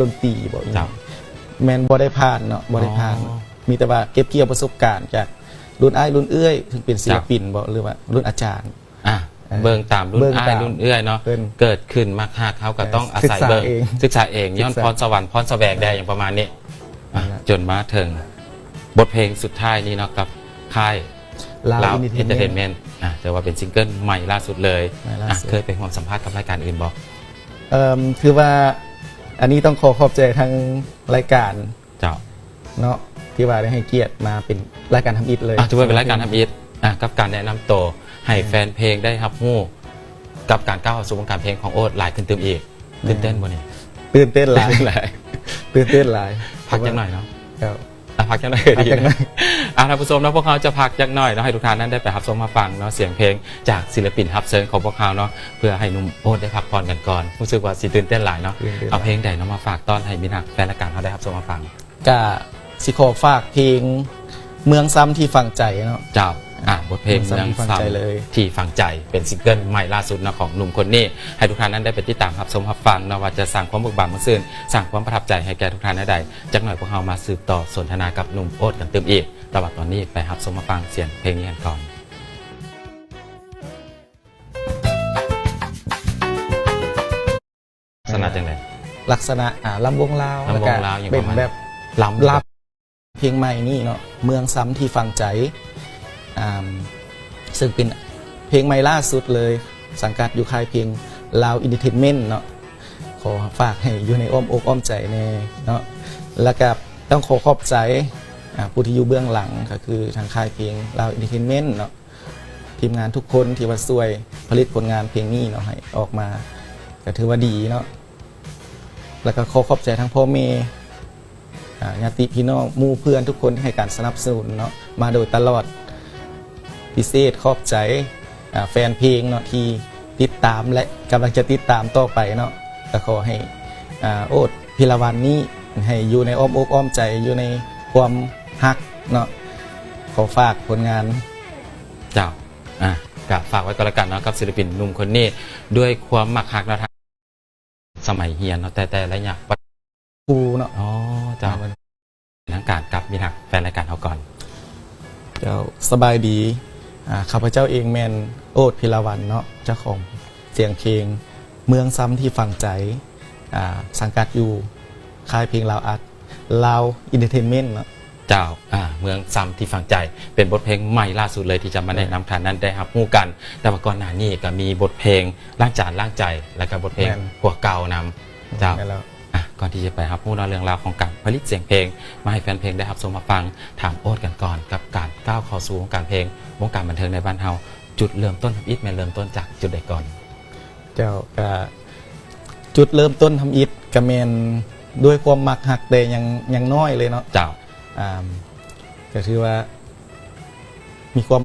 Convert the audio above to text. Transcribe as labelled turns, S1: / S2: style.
S1: ดนตรีบ่
S2: เจ้า
S1: แมนบ่ได้ผ่านเนาะบ่ได้ผ่านมีแต่ว่าเก็บเกี่ยวประสบการณ์จากรุ่นอ้ายรุ่นเอื้อยถึงเป็นศิลปินบ่หรือว่ารุ่นอาจารย์
S2: เบิ่งตามรุ่นอ้ายรุ่นเอื้อยเนาะเกิดขึ้นมาค่าเขาก็ต้องอาศัยเบิ่งศึกษาเองย้อนพรสวรรค์พรแสวงได้อย่างประมาณนี้จนมาถึงบทเพลงสุดท้ายนี้เนาะกับค่ายลาวเอนเตอร์เทนเมนต์แต่ว่าเป็นซิงเกิลใหม่ล่าสุดเลยเคยไปร่วมสัมภาษณ์กับรายการอื่นบอก
S1: คือว่าอันนี้ต้องขอบใจทางรายการ
S2: เจ้า
S1: เนาะที่ว่าได้ให้เกียรติมาเป็นรายการทำอิฐเลย
S2: ถือว่าเป็นรายการทำอิฐกับการแนะนำตัวให้แฟนเพลงได้รับรู้กับการก้าวสู่วงการเพลงของโอ๊ตหลายขึ้นเติมอีกตื่นเต้นบ่เนี่ย
S1: ตื่นเต้นหลายตื่นเต้นหลาย
S2: พักจังหน่อยเนาะพักจังหน่อยดีท่านผู้ชมนะพวกเขาจะพักจังหน่อยเนาะให้ทุกท่านนั้นได้ไปรับชมมาฟังเนาะเสียงเพลงจากศิลปินรับเชิญของพวกเขาเนาะเพื่อให้หนุ่มโอ๊ตได้พักผ่อนกันก่อนรู้สึกว่าสิตื่นเต้นหลายเนาะเอาเพลงใดเนาะมาฝากต้อนให้มินักแฟนรายการเขาได้รับชมมาฟัง
S1: ก็สิขอฝากเพลงเมืองซ้ำที่ฝังใจเนาะ
S2: เจ้าบทเพลงเมืองซ้ำที่ฝังใจเป็นซิงเกิลใหม่ล่าสุดนะของหนุ่มคนนี้ให้ทุกท่านนั้นได้ไปติดตามรับชมรับฟังนะว่าจะสร้างความบึกบันเมื่อซื่นสร้างความประทับใจให้แก่ทุกท่านได้จากหน่อยพวกเรามาสืบต่อสนทนากับหนุ่มโอ๊ตกันเติมอีกแต่ว่าตอนนี้ไปรับชมรับฟังเสียงเพลงนี้กันก่อนลักษณะจังเลย
S1: ลักษณะลำวงลาวเป็นแบบลำเพลงใหม่นี่เนาะเมืองซ้ำที่ฝังใจซึ่งเป็นเพลงใหม่ล่าสุดเลยสังกัดอยู่ค่ายเพลงลาวอินเตอร์เทนเมนต์เนาะขอฝากให้อยู่ในอ้อมอกอ้อมใจเนาะแล้วก็ต้องขอขอบใจผู้ที่อยู่เบื้องหลังก็คือทางค่ายเพลงลาวอินเตอร์เทนเมนต์เนาะทีมงานทุกคนที่ว่าช่วยผลิตผลงานเพลงนี้เนาะให้ออกมาก็ถือว่าดีเนาะแล้วก็ขอขอบใจทั้งพ่อแม่ญาติพี่น้องหมู่เพื่อนทุกคนที่ให้การสนับสนุนเนาะมาโดยตลอดพิเศษขอบใจแฟนเพลงเนาะที่ติดตามและกำลังจะติดตามต่อไปเนาะก็ขอให้โอ๊ตพิรวันนี้ให้อยู่ในอ้อมอกอ้อมใจอยู่ในความฮักเนาะขอฝากผลงาน
S2: เจ้ากับฝากไว้ก็แล้วกันเนาะกับศิลปินหนุ่มคนนี้ด้วยความมักฮักนะสมัยเฮียนเนาะแต่และอยาก
S1: ครูเนาะ
S2: เจ้าทางการกับมีหักแฟนรายการเขาก่อน
S1: เจ้าสบายดีข้าพเจ้าเองแมนโอ๊ตพิรวันเนาะเจ้าของเสียงเพลงเมืองซ้ำที่ฝังใจสังกัดอยู่ค่ายเพลงลาวอินเตอร์เทนเมนต์เนาะ
S2: เจ้าเมืองซ้ำที่ฝังใจเป็นบทเพลงใหม่ล่าสุดเลยที่จะมาแนะนำท่านนั้นได้รับรู้กันแต่ว่าก่อนหน้านี้ก็มีบทเพลงล้างจานล้างใจแล้วก็บทเพลงหัวเก่านำเจ้าก่อนที่จะไปรับรู้เรื่องราวของการผลิตเสียงเพลงมาให้แฟนเพลงได้รับชมมาฟังถามโอ๊ตกันก่อนกับการก้าวเข้าสู่วงการเพลงวงการบันเทิงในบ้านเฮาจุดเริ่มต้นทำอิฐแม่เริ่มต้นจากจุดใดก่อน
S1: เจ้าจุดเริ่มต้นทำอิฐกระเมนด้วยความมักหักแต่ยังน้อยเลยเนาะ
S2: เจ้า
S1: ก็คือว่ามีความ